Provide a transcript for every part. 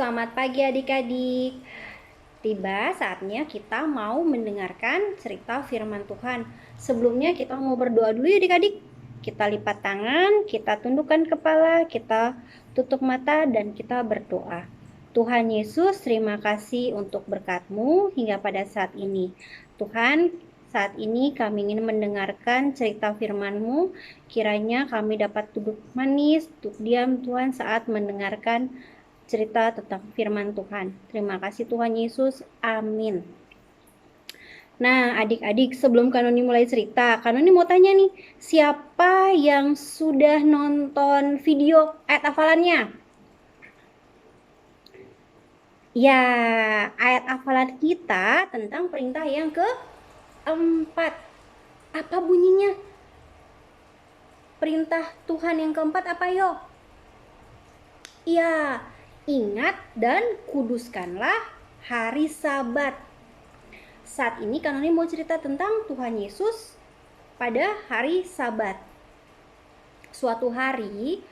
selamat pagi adik-adik. Tiba saatnya kita mau mendengarkan cerita firman Tuhan. Sebelumnya kita mau berdoa dulu ya adik-adik. Kita lipat tangan, kita tundukkan kepala, kita tutup mata dan kita berdoa. Tuhan Yesus, terima kasih untuk berkat-Mu hingga pada saat ini. Tuhan, saat ini kami ingin mendengarkan cerita firman-Mu. Kiranya kami dapat duduk manis, duduk diam Tuhan saat mendengarkan cerita tentang firman Tuhan. Terima kasih Tuhan Yesus. Amin. Nah, adik-adik, sebelum Kanoni mulai cerita, Kanoni mau tanya nih, siapa yang sudah nonton video ayat hafalannya? Ya, ayat hafalan kita tentang perintah yang keempat. Apa bunyinya? Perintah Tuhan yang keempat apa yo? Ya, ingat dan kuduskanlah hari Sabat. Saat ini Kanoni mau cerita tentang Tuhan Yesus pada hari Sabat. Suatu hari,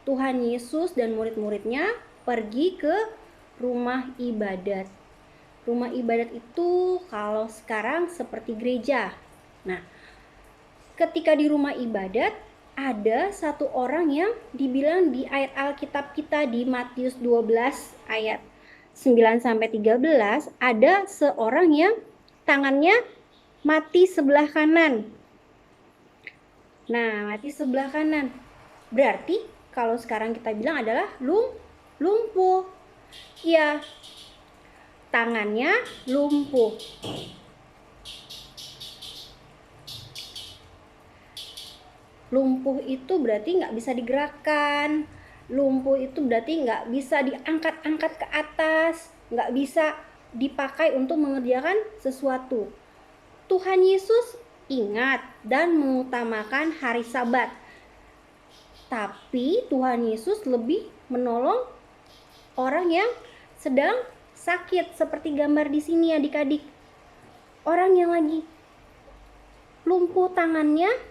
Tuhan Yesus dan murid-muridnya pergi ke rumah ibadat. Rumah ibadat itu kalau sekarang seperti gereja. Nah, ketika di rumah ibadat, ada satu orang yang dibilang di ayat Alkitab kita di Matius 12 ayat 9-13, ada seorang yang tangannya mati sebelah kanan. Nah, mati sebelah kanan. Berarti kalau sekarang kita bilang adalah lumpuh. Ya, tangannya lumpuh. Lumpuh itu berarti nggak bisa digerakkan. Lumpuh itu berarti nggak bisa diangkat-angkat ke atas, nggak bisa dipakai untuk mengerjakan sesuatu. Tuhan Yesus ingat dan mengutamakan hari Sabat. Tapi Tuhan Yesus lebih menolong orang yang sedang sakit, seperti gambar di sini adik-adik. Orang yang lagi lumpuh tangannya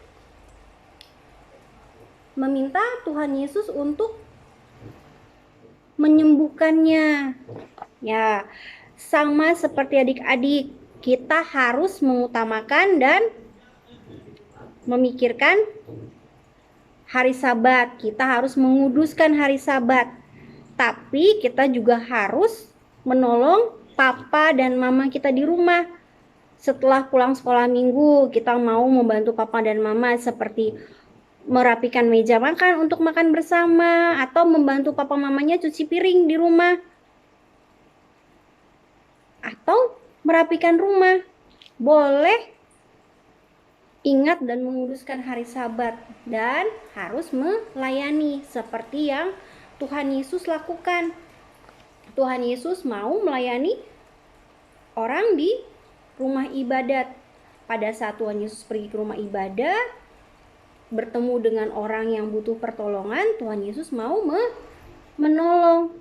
meminta Tuhan Yesus untuk menyembuhkannya. Ya, sama seperti adik-adik, kita harus mengutamakan dan memikirkan hari Sabat. Kita harus menguduskan hari Sabat. Tapi kita juga harus menolong papa dan mama kita di rumah. Setelah pulang sekolah minggu, kita mau membantu papa dan mama seperti merapikan meja makan untuk makan bersama, atau membantu papa mamanya cuci piring di rumah, atau merapikan rumah. Boleh. Ingat dan menguduskan hari Sabat dan harus melayani seperti yang Tuhan Yesus lakukan. Tuhan Yesus mau melayani orang di rumah ibadat. Pada saat Tuhan Yesus pergi ke rumah ibadat, bertemu dengan orang yang butuh pertolongan, Tuhan Yesus mau menolong.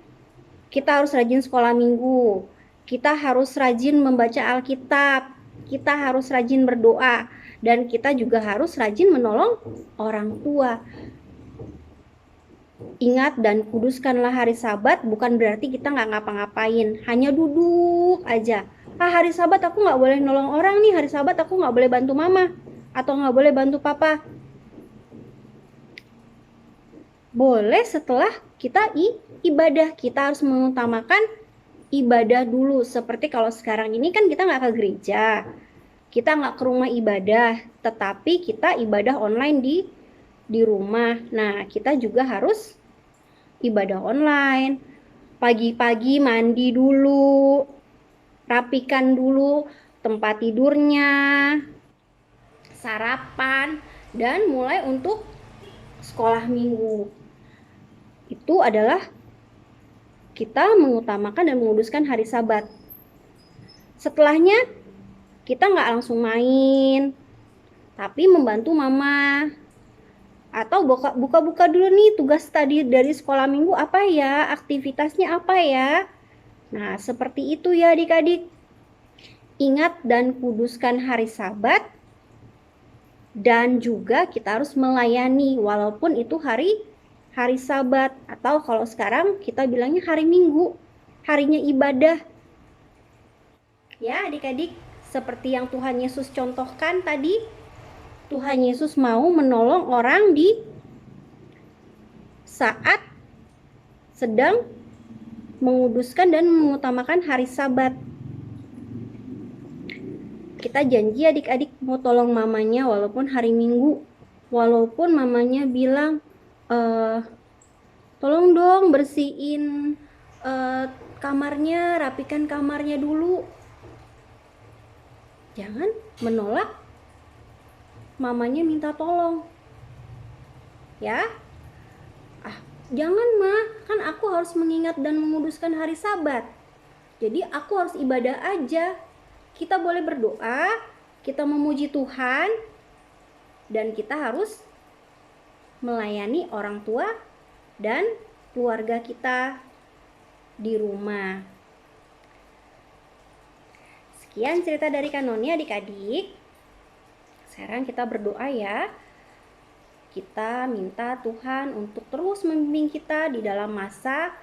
Kita harus rajin sekolah minggu. Kita harus rajin membaca Alkitab. Kita harus rajin berdoa. Dan kita juga harus rajin menolong orang tua. Ingat dan kuduskanlah hari Sabat, bukan berarti kita nggak ngapa-ngapain, hanya duduk aja. Hari Sabat aku nggak boleh nolong orang nih, hari Sabat aku nggak boleh bantu mama, atau nggak boleh bantu papa. Boleh setelah kita ibadah. Kita harus mengutamakan ibadah dulu. Seperti kalau sekarang ini kan kita nggak ke gereja, kita nggak ke rumah ibadah, tetapi kita ibadah online di rumah. Nah, kita juga harus ibadah online. Pagi-pagi mandi dulu, rapikan dulu tempat tidurnya, sarapan, dan mulai untuk sekolah minggu. Itu adalah kita mengutamakan dan menguduskan hari Sabat. Setelahnya kita nggak langsung main, tapi membantu mama. Atau buka-buka dulu nih tugas tadi dari sekolah minggu apa ya, aktivitasnya apa ya. Nah, seperti itu ya adik-adik. Ingat dan kuduskan hari Sabat. Dan juga kita harus melayani walaupun itu hari Sabat, atau kalau sekarang kita bilangnya hari Minggu. harinya ibadah. Ya adik-adik, seperti yang Tuhan Yesus contohkan tadi, Tuhan Yesus mau menolong orang di saat sedang menguduskan dan mengutamakan hari Sabat. Kita janji adik-adik mau tolong mamanya walaupun hari Minggu. Walaupun mamanya bilang, tolong dong bersihin kamarnya, rapikan kamarnya dulu. Jangan menolak mamanya minta tolong. Ya, jangan Ma, kan aku harus mengingat dan menguduskan hari Sabat. Jadi aku harus ibadah aja. Kita boleh berdoa, kita memuji Tuhan, dan kita harus melayani orang tua dan keluarga kita di rumah. Sekian cerita dari Kanoni adik-adik. Sekarang kita berdoa ya. Kita minta Tuhan untuk terus membimbing kita di dalam masa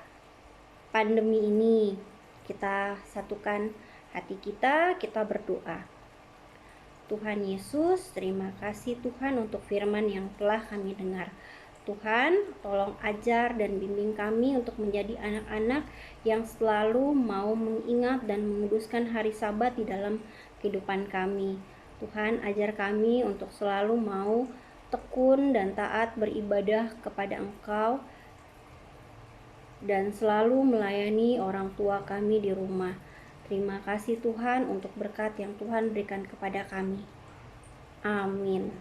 pandemi ini. Kita satukan hati kita berdoa. Tuhan Yesus, terima kasih Tuhan untuk firman yang telah kami dengar. Tuhan, tolong ajar dan bimbing kami untuk menjadi anak-anak yang selalu mau mengingat dan menguduskan hari Sabat di dalam kehidupan kami. Tuhan, ajar kami untuk selalu mau tekun dan taat beribadah kepada Engkau dan selalu melayani orang tua kami di rumah. Terima kasih Tuhan untuk berkat yang Tuhan berikan kepada kami. Amin.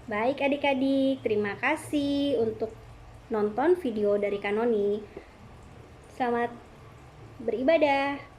Baik adik-adik, terima kasih untuk nonton video dari Kanoni. Selamat beribadah.